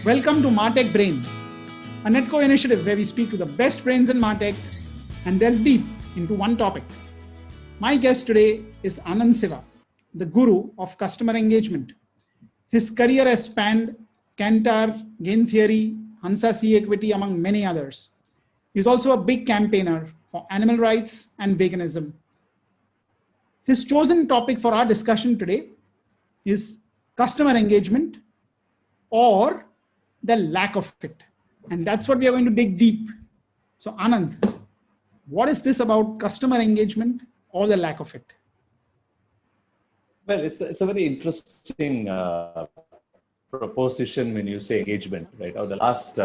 Welcome to Martech Brain, a Netco initiative where we speak to the best brains in Martech and delve deep into one topic. My guest today is Anand Siva, the guru of customer engagement. His career has spanned Kantar, Game Theory, Hansa C Equity, among many others. He's also a big campaigner for animal rights and veganism. His chosen topic for our discussion today is customer engagement or the lack of it. And that's what we are going to dig deep. So Anand, what is this about customer engagement or the lack of it? Well, it's a very interesting proposition when you say engagement, right? Over the last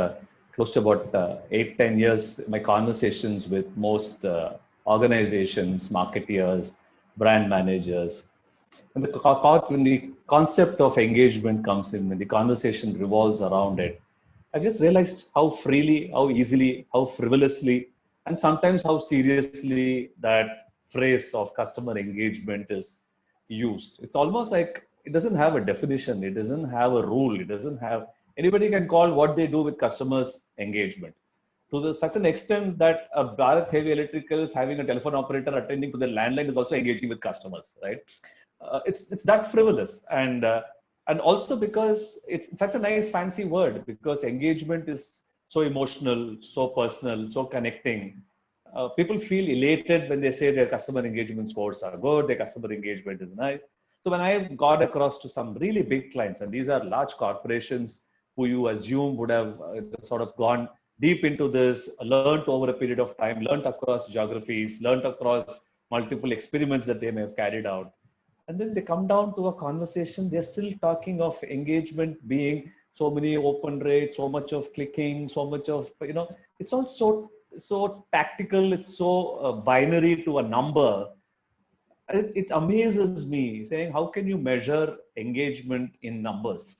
close to about 8-10 years, my conversations with most organizations, marketeers, brand managers, when the concept of engagement comes in, when the conversation revolves around it, I just realized how freely, how easily, how frivolously, and sometimes how seriously that phrase of customer engagement is used. It's almost like it doesn't have a definition, it doesn't have a rule, it doesn't have anybody can call what they do with customers engagement. Such an extent that a Bharat Heavy Electricals having a telephone operator attending to the landline is also engaging with customers, right? It's that frivolous, and also because it's such a nice fancy word, because engagement is so emotional, so personal, so connecting. People feel elated when they say their customer engagement scores are good, their customer engagement is nice. So when I got across to some really big clients, and these are large corporations who you assume would have sort of gone deep into this, learned over a period of time, learned across geographies, learned across multiple experiments that they may have carried out. And then they come down to a conversation, they're still talking of engagement being so many open rates, so much of clicking, so much of, it's all so tactical, it's so binary to a number. It amazes me saying, how can you measure engagement in numbers,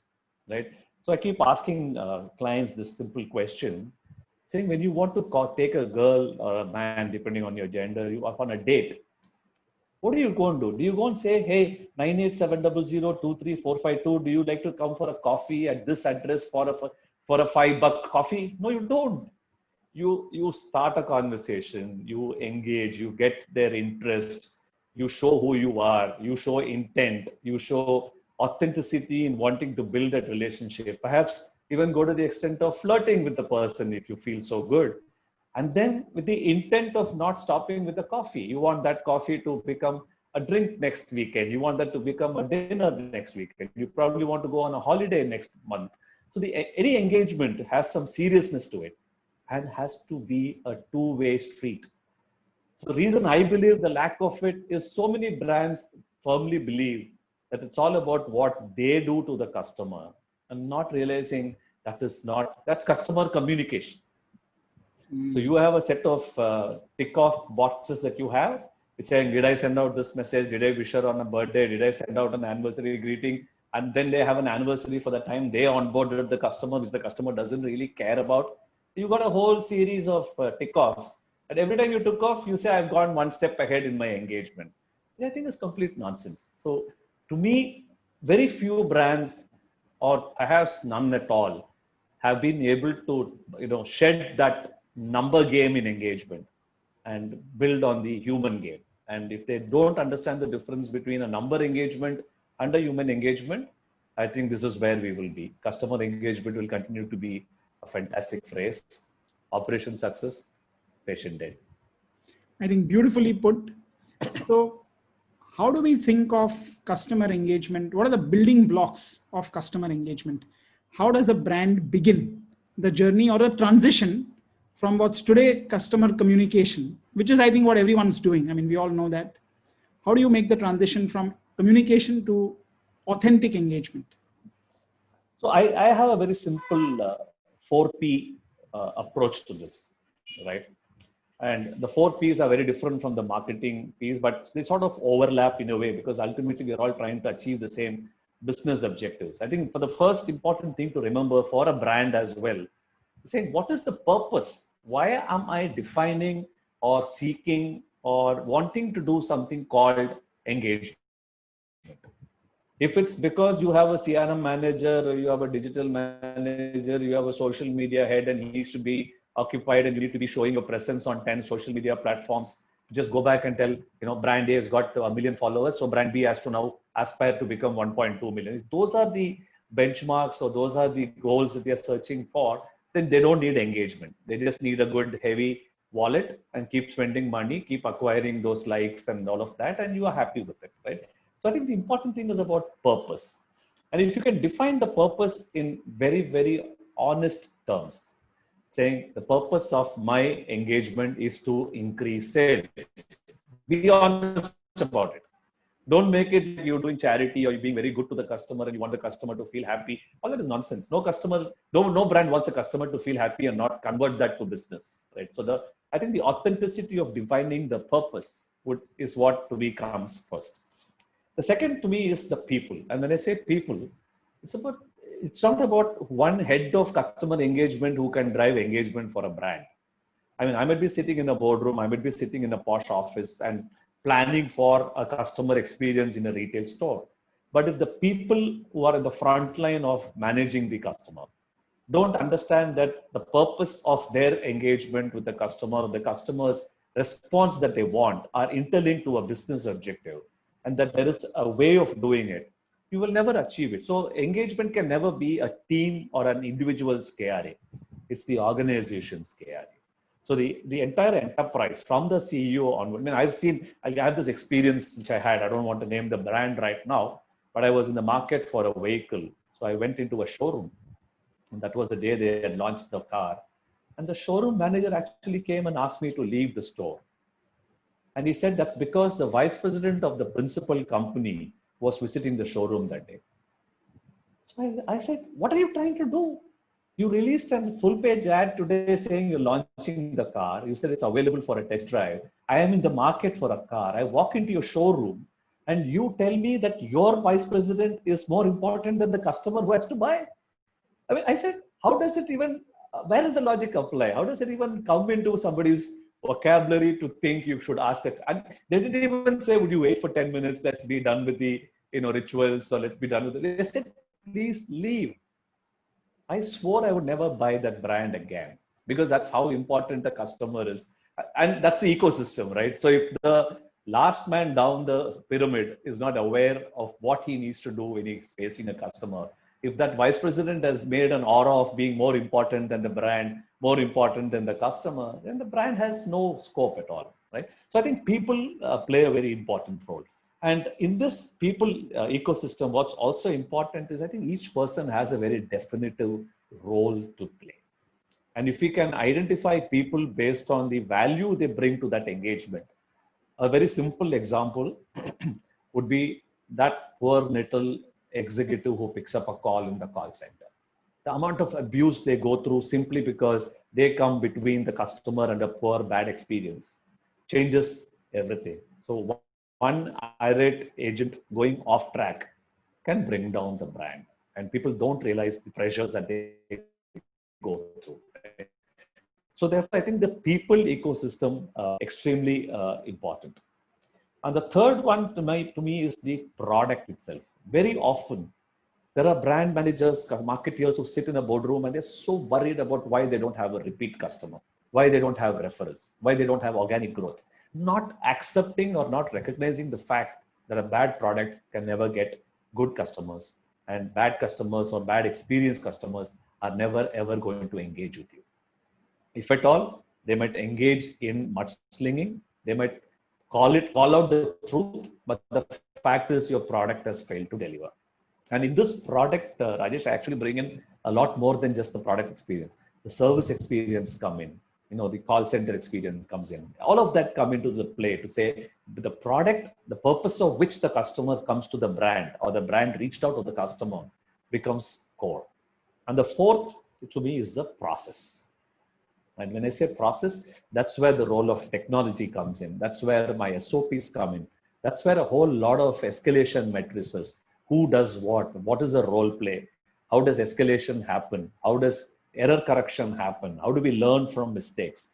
right? So I keep asking clients this simple question, saying when you want to take a girl or a man, depending on your gender, you are on a date. What do you go and do? Do you go and say, hey, 98700234552, do you like to come for a coffee at this address for a $5 coffee? No, you don't. You start a conversation, you engage, you get their interest, you show who you are, you show intent, you show authenticity in wanting to build that relationship. Perhaps even go to the extent of flirting with the person if you feel so good. And then with the intent of not stopping with the coffee, you want that coffee to become a drink next weekend. You want that to become a dinner next weekend. You probably want to go on a holiday next month. So any engagement has some seriousness to it and has to be a two-way street. So the reason I believe the lack of it is so many brands firmly believe that it's all about what they do to the customer and not realizing that's customer communication. So you have a set of tick-off boxes that you have. It's saying, did I send out this message? Did I wish her on a birthday? Did I send out an anniversary greeting? And then they have an anniversary for the time they onboarded the customer, which the customer doesn't really care about. You got a whole series of tick-offs. And every time you took off, you say, I've gone one step ahead in my engagement. I think it's complete nonsense. So to me, very few brands, or perhaps none at all, have been able to shed that number game in engagement and build on the human game. And if they don't understand the difference between a number engagement and a human engagement, I think this is where we will be. Customer engagement will continue to be a fantastic phrase. Operation success, patient dead. I think beautifully put. So how do we think of customer engagement? What are the building blocks of customer engagement? How does a brand begin the journey or the transition from what's today customer communication, which is, I think, what everyone's doing. I mean, we all know that. How do you make the transition from communication to authentic engagement? So I have a very simple 4P approach to this, right? And the 4Ps are very different from the marketing piece, but they sort of overlap in a way because ultimately we're all trying to achieve the same business objectives. I think for the first important thing to remember for a brand as well, saying what is the purpose? Why am I defining or seeking or wanting to do something called engagement? If it's because you have a CRM manager, or you have a digital manager, you have a social media head, and he needs to be occupied, and you need to be showing your presence on 10 social media platforms, just go back and tell, brand A has got 1 million followers, so brand B has to now aspire to become 1.2 million. Those are the benchmarks, or those are the goals that they are searching for. Then they don't need engagement. They just need a good, heavy wallet and keep spending money, keep acquiring those likes and all of that, and you are happy with it, right? So I think the important thing is about purpose. And if you can define the purpose in very, very honest terms, saying the purpose of my engagement is to increase sales, be honest about it. Don't make it like you're doing charity or you're being very good to the customer and you want the customer to feel happy. All that is nonsense. No brand wants a customer to feel happy and not convert that to business, right? So I think the authenticity of defining the purpose is what to me comes first. The second to me is the people. And when I say people, it's not about one head of customer engagement who can drive engagement for a brand. I mean, I might be sitting in a boardroom, I might be sitting in a posh office and planning for a customer experience in a retail store. But if the people who are in the front line of managing the customer don't understand that the purpose of their engagement with the customer's response that they want are interlinked to a business objective, and that there is a way of doing it, you will never achieve it. So engagement can never be a team or an individual's KRA. It's the organization's KRA. So the entire enterprise, from the CEO onward, I had this experience which I had. I don't want to name the brand right now, but I was in the market for a vehicle. So I went into a showroom, and that was the day they had launched the car. And the showroom manager actually came and asked me to leave the store. And he said that's because the vice president of the principal company was visiting the showroom that day. So I said, what are you trying to do? You released a full page ad today saying you're launching the car. You said it's available for a test drive. I am in the market for a car. I walk into your showroom and you tell me that your vice president is more important than the customer who has to buy. I mean, I said, how does it even, where does the logic apply? How does it even come into somebody's vocabulary to think you should ask it? And they didn't even say, would you wait for 10 minutes? Let's be done with the rituals, or let's be done with it. They said, please leave. I swore I would never buy that brand again, because that's how important the customer is. And that's the ecosystem, right? So if the last man down the pyramid is not aware of what he needs to do when he's facing a customer, if that vice president has made an aura of being more important than the brand, more important than the customer, then the brand has no scope at all, right? So I think people play a very important role. And in this people ecosystem, what's also important is I think each person has a very definitive role to play. And if we can identify people based on the value they bring to that engagement, a very simple example would be that poor little executive who picks up a call in the call center. The amount of abuse they go through simply because they come between the customer and a poor, bad experience changes everything. So one irate agent going off track can bring down the brand, and people don't realize the pressures that they go through. So therefore, I think the people ecosystem extremely important. And the third one to me is the product itself. Very often, there are brand managers, marketeers who sit in a boardroom and they're so worried about why they don't have a repeat customer, why they don't have referrals, why they don't have organic growth, not accepting or not recognizing the fact that a bad product can never get good customers, and bad customers or bad experienced customers are never ever going to engage with you. If at all, they might engage in mudslinging, they might call out the truth, but the fact is your product has failed to deliver. And in this product, Rajesh, I actually bring in a lot more than just the product experience. The service experience come in, the call center experience comes in. All of that come into the play to say the product, the purpose of which the customer comes to the brand or the brand reached out to the customer becomes core. And the fourth to me is the process. And when I say process, that's where the role of technology comes in. That's where my SOPs come in. That's where a whole lot of escalation matrices. Who does what is the role play? How does escalation happen? How does error correction happen? How do we learn from mistakes,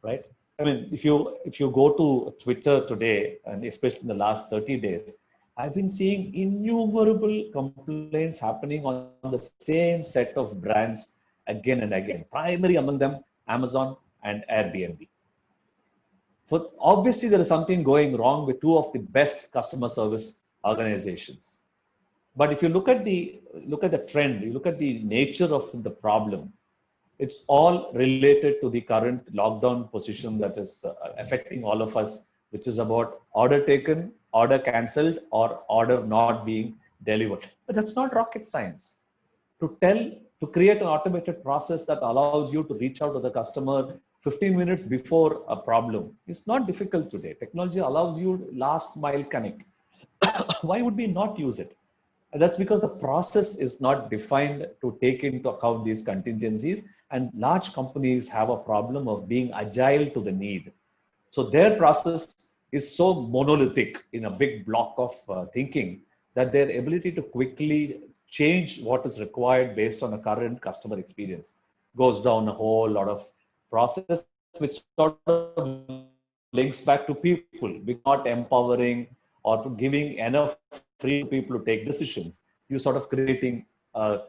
right? I mean, if you go to Twitter today, and especially in the last 30 days, I've been seeing innumerable complaints happening on the same set of brands again and again. Primary among them, Amazon and Airbnb. For obviously, there is something going wrong with two of the best customer service organizations. But if you look at the trend, you look at the nature of the problem, it's all related to the current lockdown position that is affecting all of us, which is about order taken, order cancelled, or order not being delivered. But that's not rocket science. To create an automated process that allows you to reach out to the customer 15 minutes before a problem, it's not difficult today. Technology allows you last mile connect. Why would we not use it? And that's because the process is not defined to take into account these contingencies, and large companies have a problem of being agile to the need. So their process is so monolithic in a big block of thinking that their ability to quickly change what is required based on a current customer experience goes down a whole lot of process, which sort of links back to people. We're not empowering or to giving enough free to people to take decisions. You're sort of creating a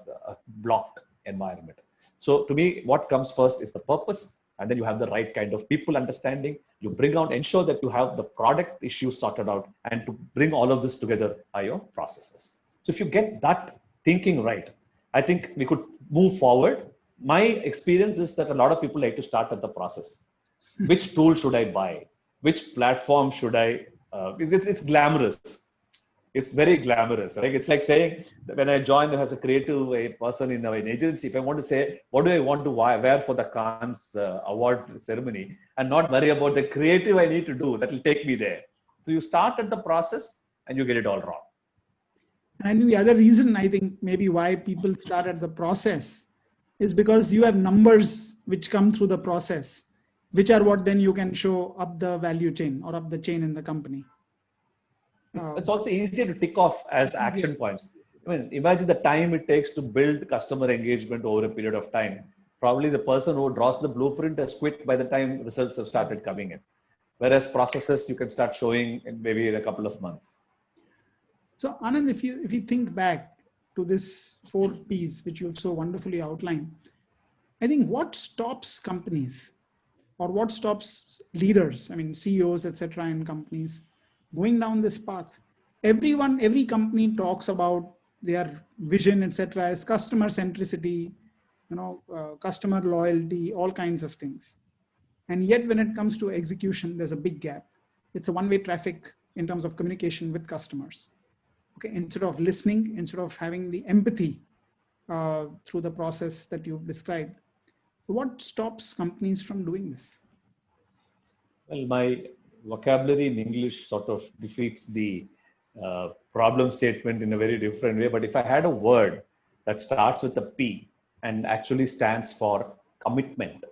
blocked environment. So to me, what comes first is the purpose, and then you have the right kind of people understanding. You bring out, ensure that you have the product issues sorted out, and to bring all of this together are your processes. So if you get that thinking right, I think we could move forward. My experience is that a lot of people like to start at the process. Which tool should I buy? Which platform should I? It's glamorous. It's very glamorous. Right? It's like saying when I joined as a creative person in an agency, if I want to say, what do I want to wear for the Cannes award ceremony, and not worry about the creative I need to do, that will take me there. So you start at the process and you get it all wrong. And the other reason I think maybe why people start at the process is because you have numbers which come through the process, which are what then you can show up the value chain or up the chain in the company. It's also easier to tick off as action points. I mean, imagine the time it takes to build customer engagement over a period of time. Probably the person who draws the blueprint has quit by the time results have started coming in. Whereas processes you can start showing maybe in a couple of months. So Anand, if you think back to this 4 Ps which you've so wonderfully outlined, I think what stops companies or what stops leaders, I mean CEOs, etc., in companies going down this path? Every company talks about their vision, etc., as customer centricity, customer loyalty, all kinds of things. And yet when it comes to execution, there's a big gap. It's a one-way traffic in terms of communication with customers. Okay, instead of listening, instead of having the empathy through the process that you've described, what stops companies from doing this? Well, my vocabulary in English sort of defeats the problem statement in a very different way. But if I had a word that starts with a P and actually stands for commitment,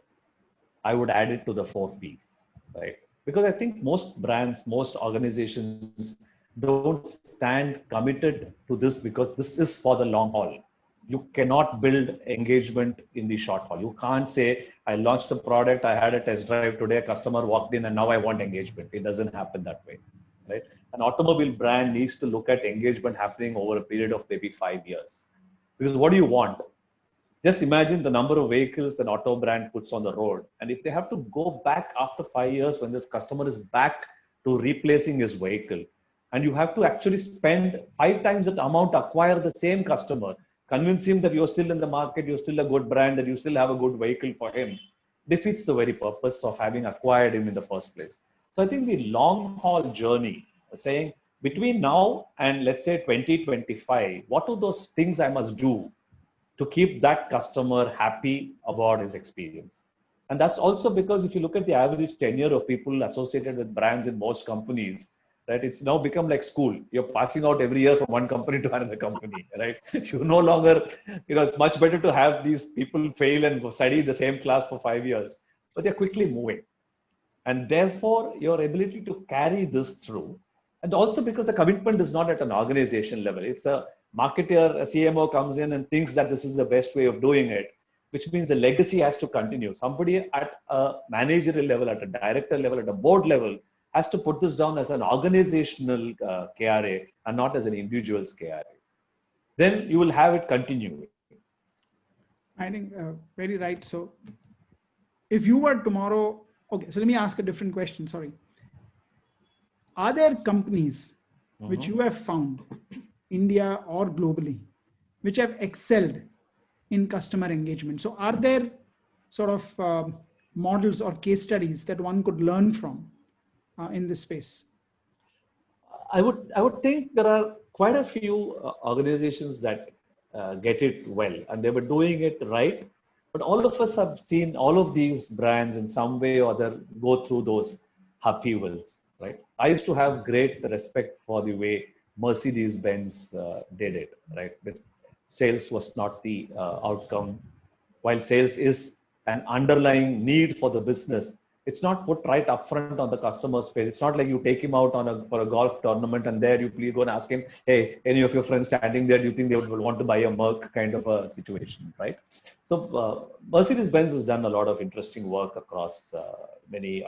I would add it to the 4 Ps, right? Because I think most brands, most organizations don't stand committed to this because this is for the long haul. You cannot build engagement in the short haul. You can't say, I launched a product, I had a test drive today, a customer walked in and now I want engagement. It doesn't happen that way, right? An automobile brand needs to look at engagement happening over a period of maybe 5 years. Because what do you want? Just imagine the number of vehicles an auto brand puts on the road. And if they have to go back after 5 years when this customer is back to replacing his vehicle, and you have to actually spend 5 times that amount to acquire the same customer, convince him that you're still in the market, you're still a good brand, that you still have a good vehicle for him, defeats the very purpose of having acquired him in the first place. So I think the long haul journey, saying between now and let's say 2025, what are those things I must do to keep that customer happy about his experience? And that's also because if you look at the average tenure of people associated with brands in most companies, right, it's now become like school. You're passing out every year from one company to another company, right? You no longer, it's much better to have these people fail and study the same class for 5 years, but they're quickly moving. And therefore, your ability to carry this through, and also because the commitment is not at an organization level. It's a marketer, a CMO comes in and thinks that this is the best way of doing it, which means the legacy has to continue. Somebody at a managerial level, at a director level, at a board level, has to put this down as an organizational KRA and not as an individual's KRA. Then you will have it continue. I think very right. So if you were tomorrow, okay, so let me ask a different question. Sorry. Are there companies which you have found, India or globally, which have excelled in customer engagement? So are there sort of models or case studies that one could learn from in this space? I would think there are quite a few organizations that get it well, and they were doing it right. But all of us have seen all of these brands in some way or other go through those upheavals, right? I used to have great respect for the way Mercedes-Benz did it, right? But sales was not the outcome. While sales is an underlying need for the business, it's not put right up front on the customer's face. It's not like you take him out for a golf tournament and there you please go and ask him, hey, any of your friends standing there, do you think they would want to buy a Merc kind of a situation, right? So Mercedes-Benz has done a lot of interesting work across many.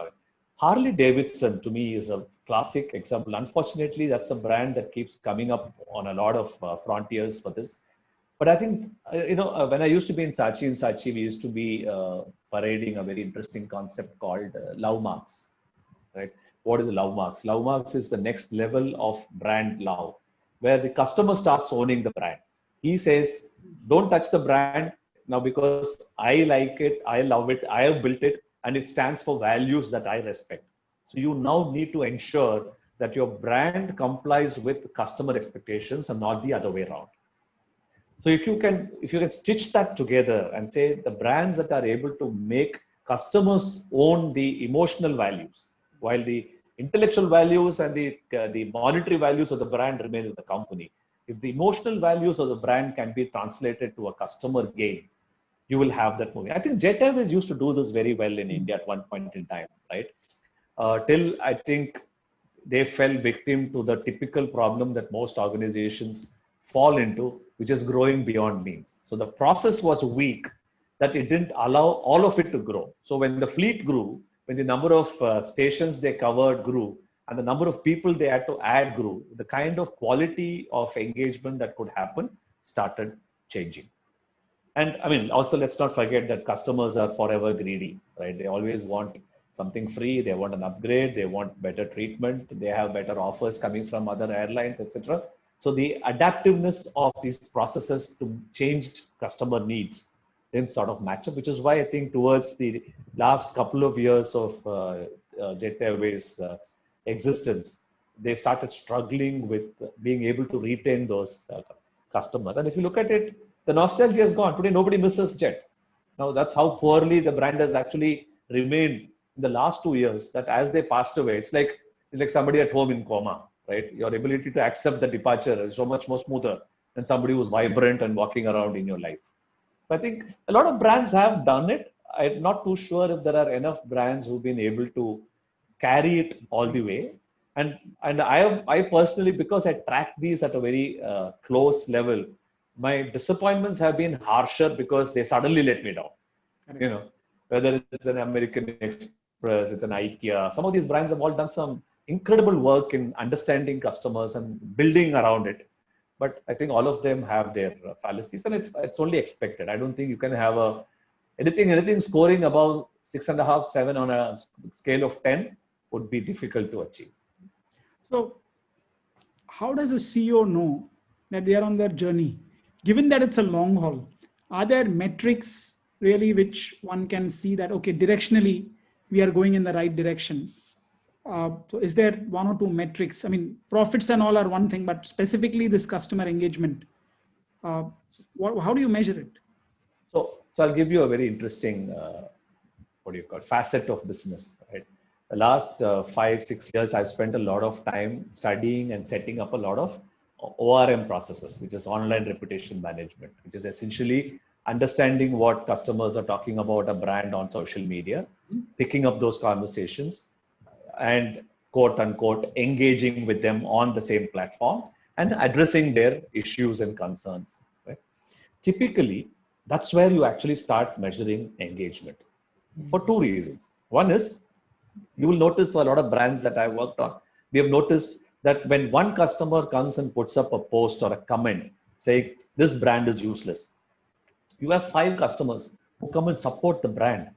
Harley Davidson to me is a classic example. Unfortunately, that's a brand that keeps coming up on a lot of frontiers for this. But I think, when I used to be in Saatchi, we used to be parading a very interesting concept called love marks, right? What is the love marks? Love marks is the next level of brand love, where the customer starts owning the brand. He says, don't touch the brand now because I like it, I love it, I have built it, and it stands for values that I respect. So you now need to ensure that your brand complies with customer expectations and not the other way around. So if you can stitch that together and say the brands that are able to make customers own the emotional values, while the intellectual values and the monetary values of the brand remain in the company. If the emotional values of the brand can be translated to a customer gain, you will have that movie. I think Jet Airways used to do this very well in India at one point in time, right? Till I think they fell victim to the typical problem that most organizations fall into, which is growing beyond means. So the process was weak, that it didn't allow all of it to grow. So when the fleet grew, when the number of stations they covered grew, and the number of people they had to add grew, the kind of quality of engagement that could happen started changing. And I mean, also let's not forget that customers are forever greedy, right? They always want something free, they want an upgrade, they want better treatment, they have better offers coming from other airlines, etc. So the adaptiveness of these processes to changed customer needs didn't sort of match up, which is why I think towards the last couple of years of Jet Airways existence, they started struggling with being able to retain those customers. And if you look at it, the nostalgia is gone. Today, nobody misses Jet. Now, that's how poorly the brand has actually remained in the last 2 years, that as they passed away, it's like somebody at home in coma. Right? Your ability to accept the departure is so much more smoother than somebody who's vibrant and walking around in your life. But I think a lot of brands have done it. I'm not too sure if there are enough brands who've been able to carry it all the way. And I personally, because I track these at a very close level, my disappointments have been harsher because they suddenly let me down. You know, whether it's an American Express, it's an IKEA, some of these brands have all done some incredible work in understanding customers and building around it. But I think all of them have their fallacies, and it's only expected. I don't think you can have anything scoring above 6.5, 7 on a scale of 10 would be difficult to achieve. So how does a CEO know that they are on their journey? Given that it's a long haul, are there metrics really which one can see that, okay, directionally we are going in the right direction? So is there one or two metrics? I mean, profits and all are one thing, but specifically this customer engagement, how do you measure it? So I'll give you a very interesting, facet of business, right? The last 5-6 years, I've spent a lot of time studying and setting up a lot of ORM processes, which is online reputation management, which is essentially understanding what customers are talking about a brand on social media, picking up those conversations, and quote unquote engaging with them on the same platform and addressing their issues and concerns. Right? Typically, that's where you actually start measuring engagement for two reasons. One is You will notice for a lot of brands that I worked on, we have noticed that when one customer comes and puts up a post or a comment saying this brand is useless, you have 5 customers who come and support the brand.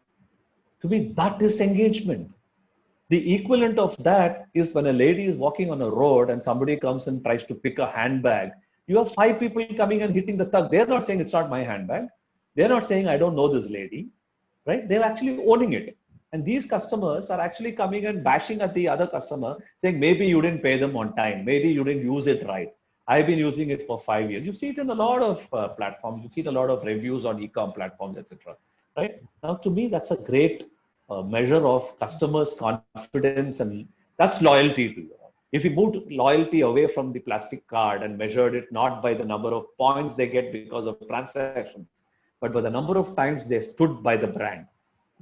To me, that is engagement. The equivalent of that is when a lady is walking on a road and somebody comes and tries to pick a handbag. You have 5 people coming and hitting the thug. They're not saying it's not my handbag. They're not saying I don't know this lady, right? They're actually owning it. And these customers are actually coming and bashing at the other customer, saying maybe you didn't pay them on time, maybe you didn't use it right. I've been using it for 5 years. You see it in a lot of platforms. You see it a lot of reviews on e-com platforms, etc. Right now, to me, that's a great measure of customers' confidence, and that's loyalty to you. If you moved loyalty away from the plastic card and measured it not by the number of points they get because of transactions, but by the number of times they stood by the brand.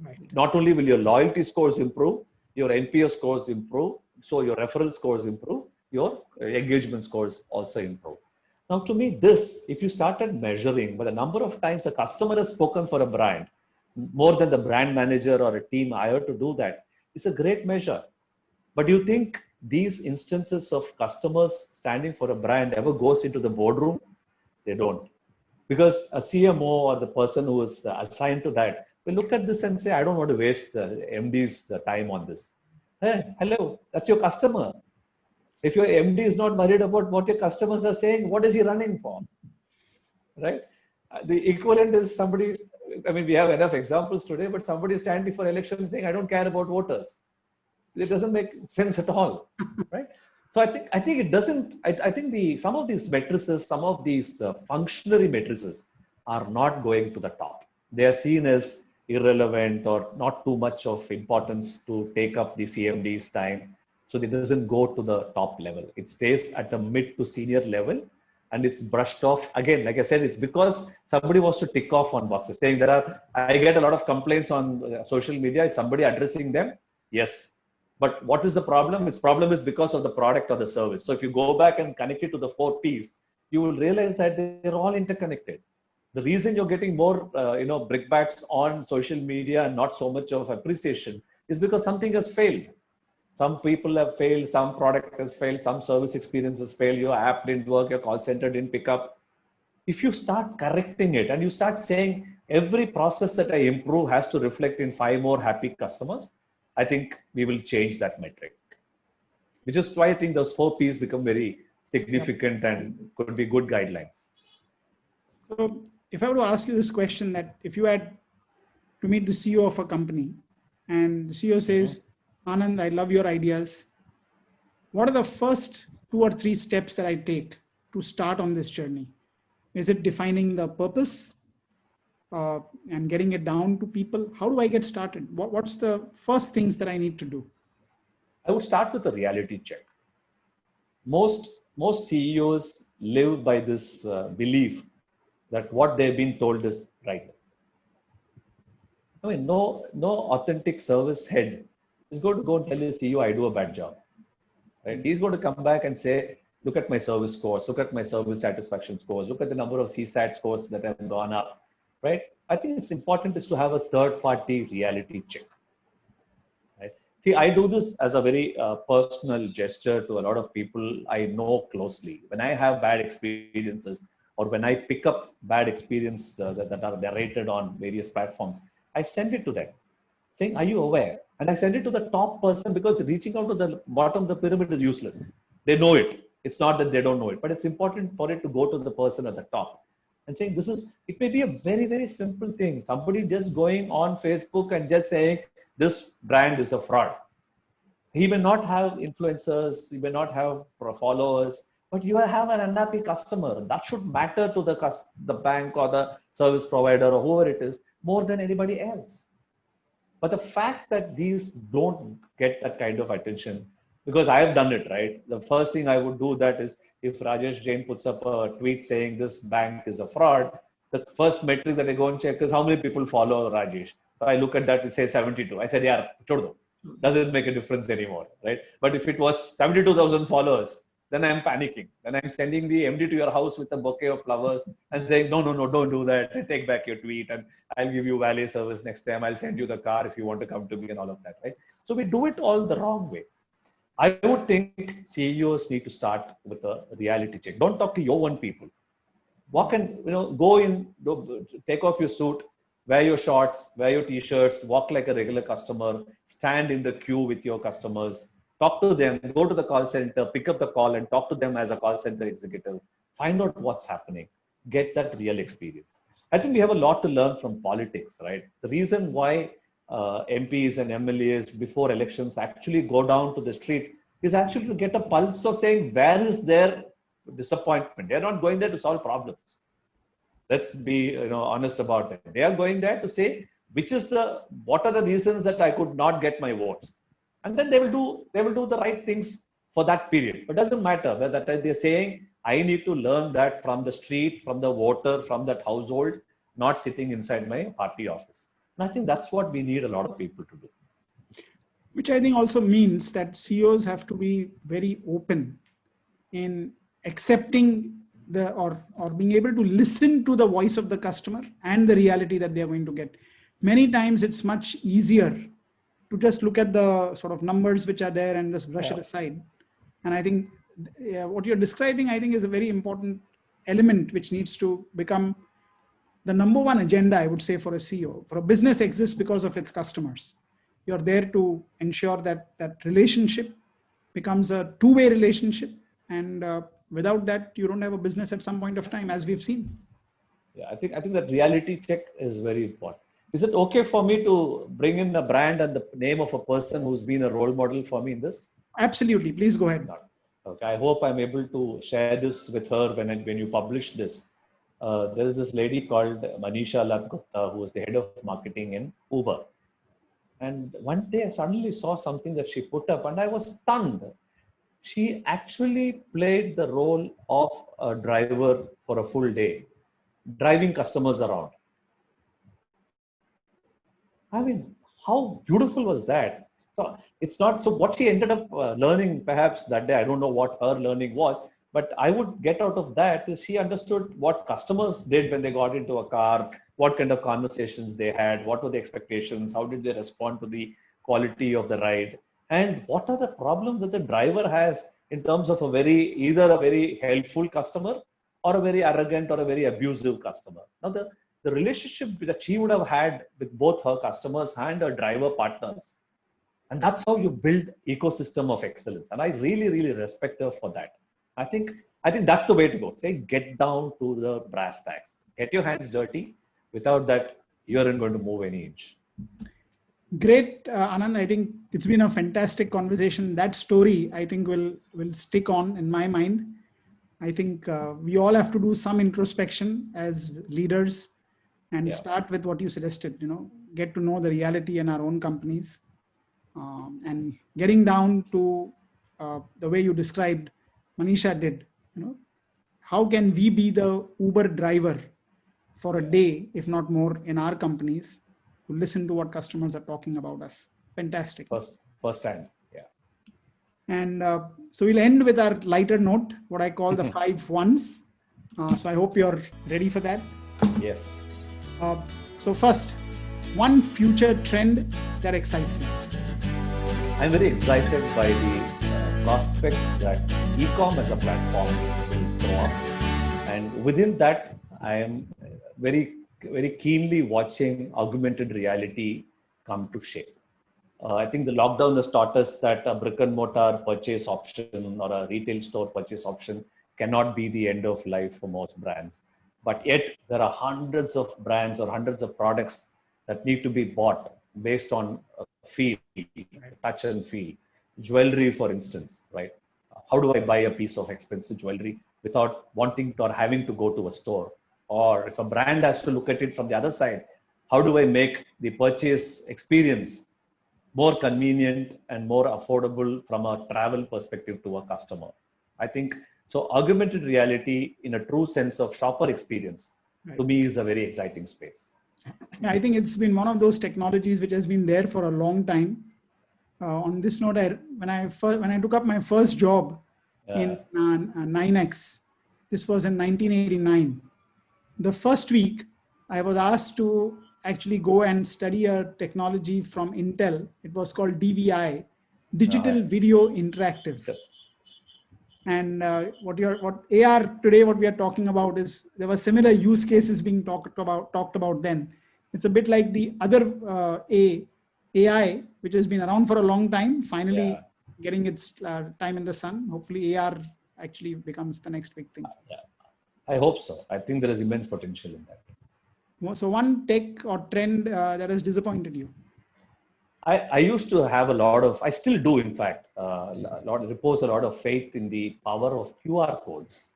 Right. Not only will your loyalty scores improve, your NPS scores improve, so your referral scores improve, your engagement scores also improve. Now, to me, this, if you started measuring by the number of times a customer has spoken for a brand, more than the brand manager or a team hired to do that, it's a great measure. But do you think these instances of customers standing for a brand ever goes into the boardroom? They don't. Because a CMO or the person who is assigned to that will look at this and say, I don't want to waste MD's time on this. Hey, hello, that's your customer. If your MD is not worried about what your customers are saying, what is he running for? Right? The equivalent is somebody, I mean, we have enough examples today, but somebody standing for election saying, I don't care about voters. It doesn't make sense at all, right? So I think it doesn't. I think some of these matrices, some of these functionary matrices, are not going to the top. They are seen as irrelevant or not too much of importance to take up the CMD's time. So it doesn't go to the top level. It stays at the mid to senior level, and it's brushed off. Again, like I said, it's because somebody wants to tick off on boxes, saying I get a lot of complaints on social media. Is somebody addressing them? Yes. But what is the problem? Its problem is because of the product or the service. So if you go back and connect it to the 4 Ps, you will realize that they're all interconnected. The reason you're getting more, brickbats on social media and not so much of appreciation is because something has failed. Some people have failed, some product has failed, some service experience has failed, your app didn't work, your call center didn't pick up. If you start correcting it and you start saying every process that I improve has to reflect in 5 more happy customers, I think we will change that metric, which is why I think those 4 Ps become very significant and could be good guidelines. So if I were to ask you this question, that if you had to meet the CEO of a company and the CEO says, Anand, I love your ideas. What are the first 2 or 3 steps that I take to start on this journey? Is it defining the purpose and getting it down to people? How do I get started? What's the first things that I need to do? I would start with a reality check. Most CEOs live by this belief that what they've been told is right. I mean, no authentic service head is going to go and tell his CEO, I do a bad job. Right? He's going to come back and say, look at my service scores, look at my service satisfaction scores, look at the number of CSAT scores that have gone up. Right? I think it's important is to have a third-party reality check. Right? See, I do this as a very personal gesture to a lot of people I know closely. When I have bad experiences or when I pick up bad experience that are narrated on various platforms, I send it to them saying, are you aware? And I send it to the top person because reaching out to the bottom of the pyramid is useless. They know it. It's not that they don't know it, but it's important for it to go to the person at the top. And saying it may be a very, very simple thing. Somebody just going on Facebook and just saying this brand is a fraud. He may not have influencers, he may not have followers, but you have an unhappy customer. That should matter to the bank or the service provider or whoever it is more than anybody else. But the fact that these don't get that kind of attention, because I have done it, right? The first thing I would do that is if Rajesh Jain puts up a tweet saying this bank is a fraud, the first metric that I go and check is how many people follow Rajesh. So I look at that, it says 72. I said, yeah, doesn't make a difference anymore, right? But if it was 72,000 followers, then I'm panicking. Then I'm sending the MD to your house with a bouquet of flowers and saying, no, don't do that. Take back your tweet and I'll give you valet service next time. I'll send you the car if you want to come to me and all of that, right? So we do it all the wrong way. I would think CEOs need to start with a reality check. Don't talk to your own people. Walk and go in, take off your suit, wear your shorts, wear your t-shirts, walk like a regular customer, stand in the queue with your customers, talk to them, go to the call center, pick up the call and talk to them as a call center executive. Find out what's happening. Get that real experience. I think we have a lot to learn from politics, right? The reason why MPs and MLAs before elections actually go down to the street is actually to get a pulse of saying where is their disappointment. They're not going there to solve problems. Let's be honest about that. They are going there to say what are the reasons that I could not get my votes, and then they will do the right things for that period. But it doesn't matter whether they're saying I need to learn that from the street, from the voter, from that household, not sitting inside my party office. And I think that's what we need a lot of people to do. Which I think also means that CEOs have to be very open in accepting or being able to listen to the voice of the customer and the reality that they're going to get. Many times it's much easier to just look at the sort of numbers which are there and just brush it aside. And I think what you're describing, I think, is a very important element which needs to become the number one agenda, I would say, for a CEO. For a business exists because of its customers. You're there to ensure that that relationship becomes a two-way relationship. And without that, you don't have a business at some point of time, as we've seen. Yeah, I think that reality check is very important. Is it okay for me to bring in a brand and the name of a person who's been a role model for me in this? Absolutely. Please go ahead. Okay. I hope I'm able to share this with her when you publish this. There is this lady called Manisha Latgutta, who was the head of marketing in Uber. And one day I suddenly saw something that she put up and I was stunned. She actually played the role of a driver for a full day, driving customers around. I mean, how beautiful was that? So it's not, so what she ended up learning perhaps that day, I don't know what her learning was, but I would get out of that is she understood what customers did when they got into a car, what kind of conversations they had, what were the expectations, how did they respond to the quality of the ride, and what are the problems that the driver has in terms of either a very helpful customer or a very arrogant or a very abusive customer. Now the relationship that she would have had with both her customers and her driver partners, and that's how you build ecosystem of excellence. And I really, really respect her for that. I think that's the way to go. Say, get down to the brass tacks. Get your hands dirty. Without that, you aren't going to move any inch. Great, Anand. I think it's been a fantastic conversation. That story, I think, will stick on in my mind. I think we all have to do some introspection as leaders and start with what you suggested. Get to know the reality in our own companies, and getting down to the way you described, Manisha did. How can we be the Uber driver for a day, if not more, in our companies, to listen to what customers are talking about us? Fantastic. First time. Yeah. And so we'll end with our lighter note, what I call the 5 1s. So I hope you're ready for that. Yes. So first, one future trend that excites you. I'm very excited by the prospects that e-com as a platform will grow up. And within that, I am very, very keenly watching augmented reality come to shape. I think the lockdown has taught us that a brick and mortar purchase option or a retail store purchase option cannot be the end of life for most brands. But yet there are hundreds of brands or hundreds of products that need to be bought based on feel, touch and feel. Jewelry, for instance, right? How do I buy a piece of expensive jewelry without wanting to or having to go to a store? Or if a brand has to look at it from the other side, how do I make the purchase experience more convenient and more affordable from a travel perspective to a customer? I think so. Augmented reality in a true sense of shopper experience, to me, is a very exciting space. Yeah, I think it's been one of those technologies which has been there for a long time. On this note, when I took up my first job in 9X, this was in 1989. The first week, I was asked to actually go and study a technology from Intel. It was called DVI, Digital Video Interactive. Yep. And what AR today, what we are talking about is there were similar use cases being talked about then. It's a bit like the other AI, which has been around for a long time, finally getting its time in the sun. Hopefully AR actually becomes the next big thing. Yeah. I hope so. I think there is immense potential in that. So one tech or trend that has disappointed you? I used to have a lot of, I still do, in fact, repose a lot of faith in the power of QR codes.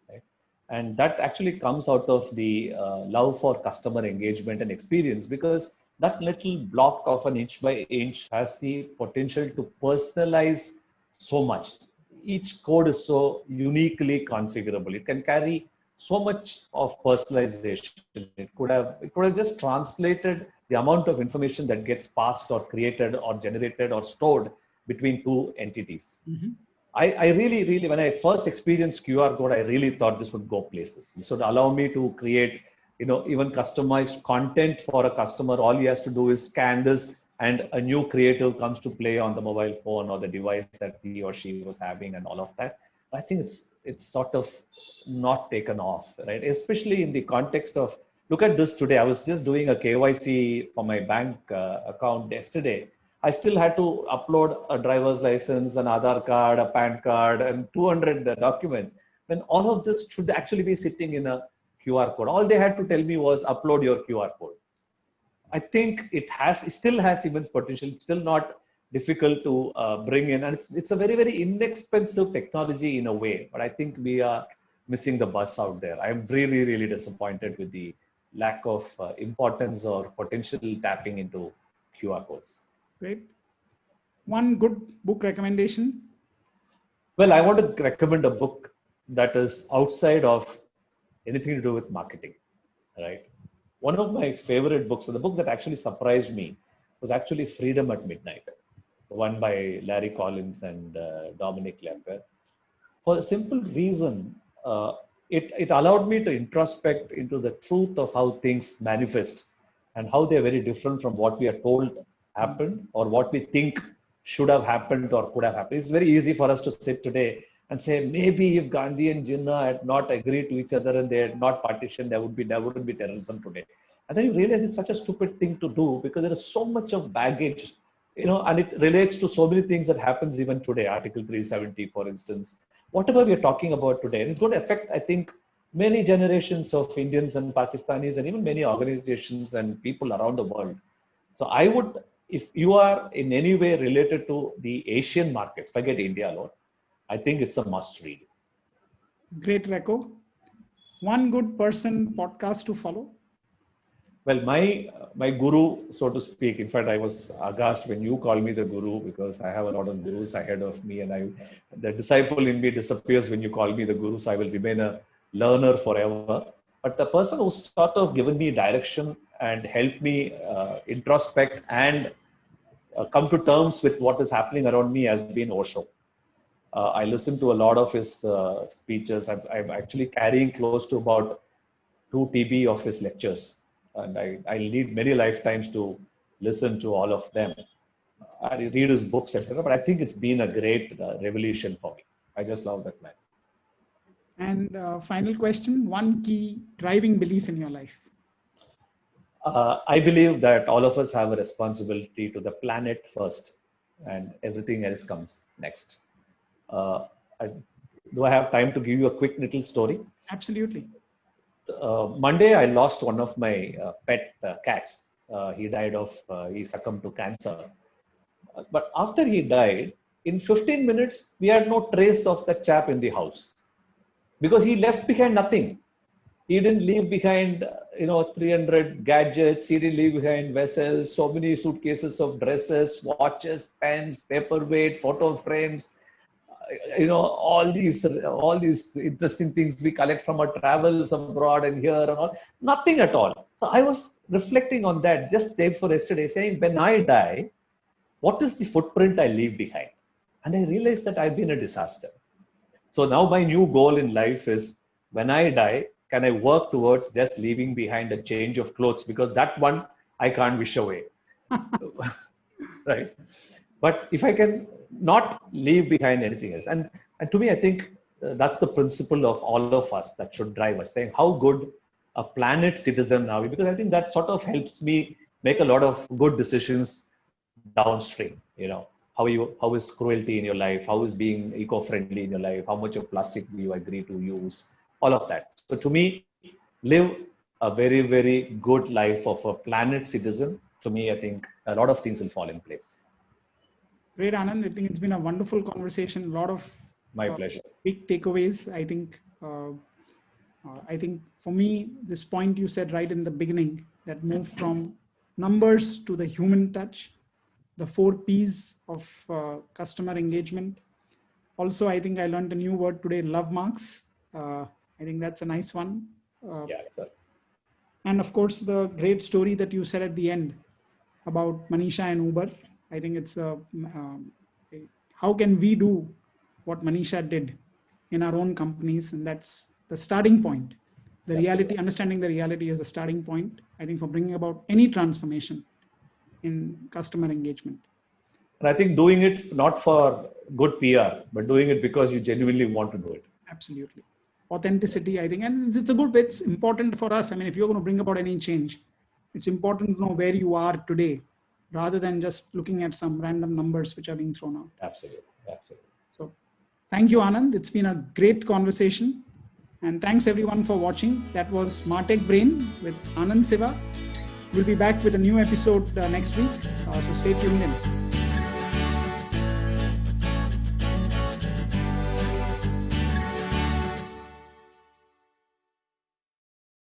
Right? And that actually comes out of the love for customer engagement and experience, because that little block of an inch by inch has the potential to personalize so much. Each code is so uniquely configurable. It can carry so much of personalization. It could have just translated the amount of information that gets passed or created or generated or stored between two entities. Mm-hmm. I really, when I first experienced QR code, I really thought this would go places. This would allow me to create, even customized content for a customer. All he has to do is scan this, and a new creative comes to play on the mobile phone or the device that he or she was having, and all of that. I think it's sort of not taken off, right? Especially in the context of, look at this today. I was just doing a KYC for my bank account yesterday. I still had to upload a driver's license, an Aadhaar card, a PAN card, and 200 documents. When all of this should actually be sitting in a QR code. All they had to tell me was upload your QR code. I think it still has immense potential. It's still not difficult to bring in, and it's a very, very inexpensive technology in a way. But I think we are missing the bus out there. I'm really, really disappointed with the lack of importance or potential tapping into QR codes. Great. One good book recommendation? Well, I want to recommend a book that is outside of anything to do with marketing, right? One of my favorite books, and the book that actually surprised me, was actually Freedom at Midnight, one by Larry Collins and Dominic Lemper. For a simple reason, it allowed me to introspect into the truth of how things manifest and how they're very different from what we are told happened or what we think should have happened or could have happened. It's very easy for us to sit today and say, maybe if Gandhi and Jinnah had not agreed to each other and they had not partitioned, there wouldn't be terrorism today. And then you realize it's such a stupid thing to do, because there is so much of baggage, and it relates to so many things that happens even today. Article 370, for instance, whatever we are talking about today, and it's going to affect, I think, many generations of Indians and Pakistanis and even many organizations and people around the world. So I would, if you are in any way related to the Asian markets, forget India alone, I think it's a must read. Great, Reco. One good person podcast to follow? Well, my guru, so to speak, in fact, I was aghast when you called me the guru, because I have a lot of gurus ahead of me, and the disciple in me disappears when you call me the guru, so I will remain a learner forever. But the person who sort of given me direction and helped me introspect and come to terms with what is happening around me has been Osho. I listened to a lot of his speeches. I'm actually carrying close to about 2 TB of his lectures. And I need many lifetimes to listen to all of them. I read his books, etc. But I think it's been a great revelation for me. I just love that man. And final question, one key driving belief in your life? I believe that all of us have a responsibility to the planet first, and everything else comes next. Do I have time to give you a quick little story? Absolutely. Monday, I lost one of my pet cats. He succumbed to cancer. But after he died, in 15 minutes, we had no trace of that chap in the house, because he left behind nothing. He didn't leave behind, 300 gadgets. He didn't leave behind vessels, so many suitcases of dresses, watches, pens, paperweight, photo frames. All these interesting things we collect from our travels abroad and here and all. Nothing at all. So I was reflecting on that just day before yesterday, saying, when I die, what is the footprint I leave behind? And I realized that I've been a disaster. So now my new goal in life is, when I die, can I work towards just leaving behind a change of clothes? Because that one I can't wish away. Right. But if I can not leave behind anything else, and to me, I think that's the principle of all of us that should drive us, saying how good a planet citizen are we? Because I think that sort of helps me make a lot of good decisions downstream. How is cruelty in your life? How is being eco-friendly in your life? How much of plastic do you agree to use? All of that. So to me, live a very, very good life of a planet citizen. To me, I think a lot of things will fall in place. Great, Anand. I think it's been a wonderful conversation. A lot of my pleasure. Big takeaways. I think for me, this point you said right in the beginning, that move from numbers to the human touch, the 4 P's of customer engagement. Also, I think I learned a new word today, love marks. I think that's a nice one. Yeah, exactly. And of course, the great story that you said at the end about Manisha and Uber. I think it's how can we do what Manisha did in our own companies? And that's the starting point. The reality, understanding the reality is the starting point, I think, for bringing about any transformation in customer engagement. And I think doing it not for good PR, but doing it because you genuinely want to do it. Absolutely. Authenticity, I think, and it's important for us. I mean, if you're going to bring about any change, it's important to know where you are today, rather than just looking at some random numbers which are being thrown out. Absolutely. Absolutely. So thank you, Anand. It's been a great conversation. And thanks everyone for watching. That was Martech Brain with Anand Siva. We'll be back with a new episode next week. So stay tuned in.